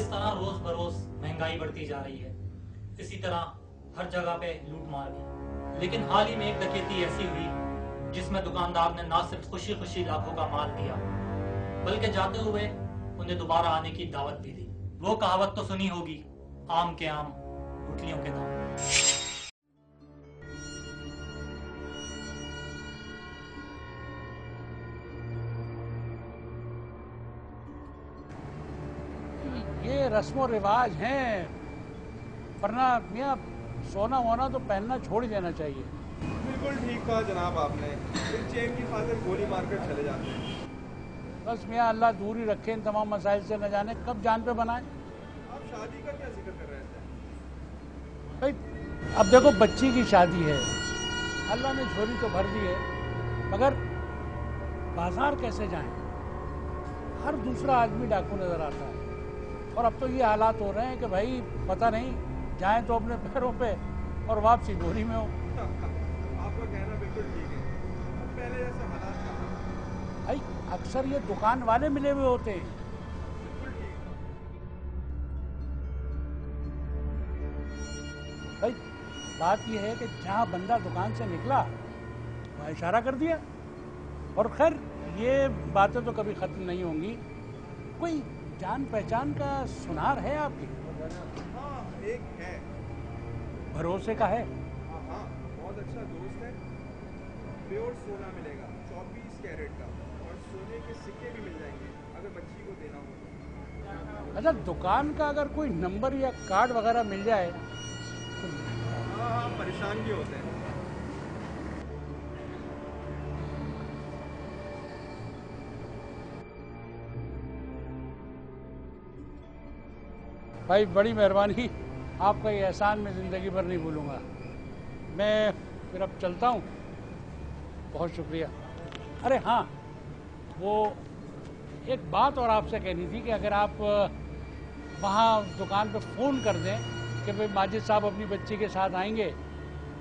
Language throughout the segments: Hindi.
जिस तरह रोज बरोज महंगाई बढ़ती जा रही है, इसी तरह हर जगह पे लूट मार भी। लेकिन हाल ही में एक डकैती ऐसी हुई जिसमें दुकानदार ने ना सिर्फ खुशी खुशी लाखों का माल दिया, बल्कि जाते हुए उन्हें दोबारा आने की दावत भी दी। वो कहावत तो सुनी होगी, आम के आम गुठलियों के दाम। ये रस्म रिवाज हैं, वरना मियाँ सोना वोना तो पहनना छोड़ ही देना चाहिए। बिल्कुल ठीक कहा जनाब आपने। फिर चेन की खातिर गोली मारकर चले जाते हैं। बस मियाँ अल्लाह दूर ही रखे इन तमाम मसाइल से, न जाने कब जान पे बनाए। आप शादी का क्या जिक्र कर रहे थे? भाई अब देखो, बच्ची की शादी है, अल्लाह ने झोली तो भर दी है, मगर बाजार कैसे जाएं? हर दूसरा आदमी डाकू नजर आता है, और अब तो ये हालात हो रहे हैं कि भाई पता नहीं, जाएं तो अपने पैरों पे और वापसी बोरी में हो। आपका कहना बिल्कुल ठीक है। अब पहले जैसे हालात कहाँ? भाई अक्सर ये दुकान वाले मिले हुए होते हैं। बिल्कुल ठीक कहा। भाई बात यह है कि जहाँ बंदा दुकान से निकला वहाँ इशारा कर दिया, और खैर ये बातें तो कभी खत्म नहीं होंगी। कोई जान पहचान का सुनार है आपकी? हाँ, एक है। भरोसे का है? हाँ, बहुत अच्छा दोस्त है। प्योर सोना मिलेगा, 24 कैरेट का, और सोने के सिक्के भी मिल जाएंगे अगर बच्ची को देना हो तो। अच्छा, दुकान का अगर कोई नंबर या कार्ड वगैरह मिल जाए तो। हाँ, परेशान भी होते हैं। भाई बड़ी मेहरबानी, आपका ये एहसान मैं ज़िंदगी भर नहीं भूलूंगा। मैं फिर अब चलता हूँ, बहुत शुक्रिया। अरे हाँ, वो एक बात और आपसे कहनी थी कि अगर आप वहाँ दुकान पे फ़ोन कर दें कि भाई माजिद साहब अपनी बच्ची के साथ आएंगे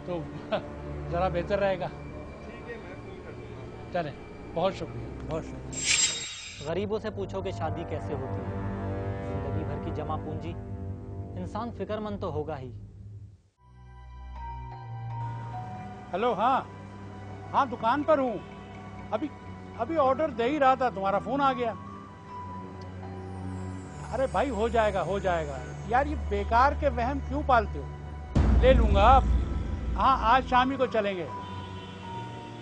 तो ज़रा बेहतर रहेगा। ठीक है, मैं फोन कर दूंगा। चलें, बहुत शुक्रिया, बहुत शुक्रिया। गरीबों से पूछो कि शादी कैसे होती है। जिंदगी भर की जमा पूंजी, इंसान फिक्रमंद तो होगा ही। हेलो, हाँ हाँ, दुकान पर हूँ। अभी अभी ऑर्डर दे ही रहा था, तुम्हारा फ़ोन आ गया। अरे भाई हो जाएगा, हो जाएगा यार, ये बेकार के वहम क्यों पालते हो? ले लूँगा अब। हाँ, आज शाम ही को चलेंगे।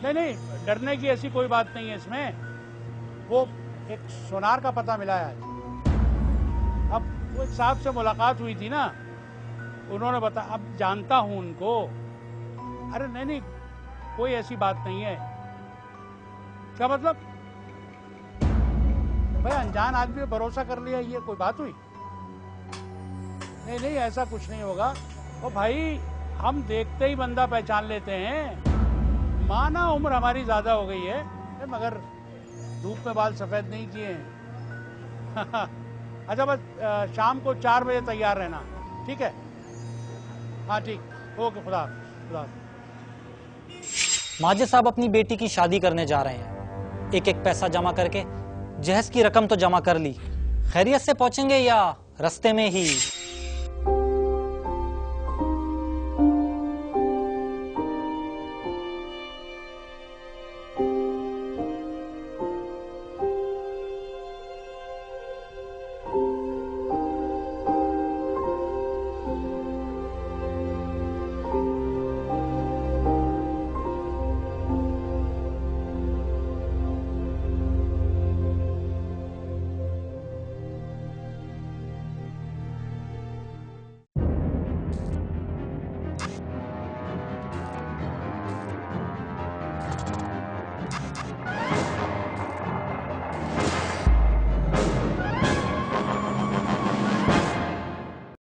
नहीं नहीं, डरने की ऐसी कोई बात नहीं है इसमें। वो एक सोनार का पता मिला है आज। अब वो एक साहब से मुलाकात हुई थी ना, उन्होंने बताया, अब जानता हूँ उनको। अरे नहीं नहीं, कोई ऐसी बात नहीं है। क्या मतलब? भाई अनजान आदमी पे भरोसा कर लिया, ये कोई बात हुई? नहीं नहीं, ऐसा कुछ नहीं होगा। ओ भाई, हम देखते ही बंदा पहचान लेते हैं। माना उम्र हमारी ज्यादा हो गई है, मगर धूप में बाल सफेद नहीं किए हैं। अच्छा, बस शाम को 4 बजे तैयार रहना, ठीक है? हाँ ठीक, ओके, खुदा खुदा। माजिद साहब अपनी बेटी की शादी करने जा रहे हैं। एक एक पैसा जमा करके जहेज की रकम तो जमा कर ली। खैरियत से पहुंचेंगे या रास्ते में ही?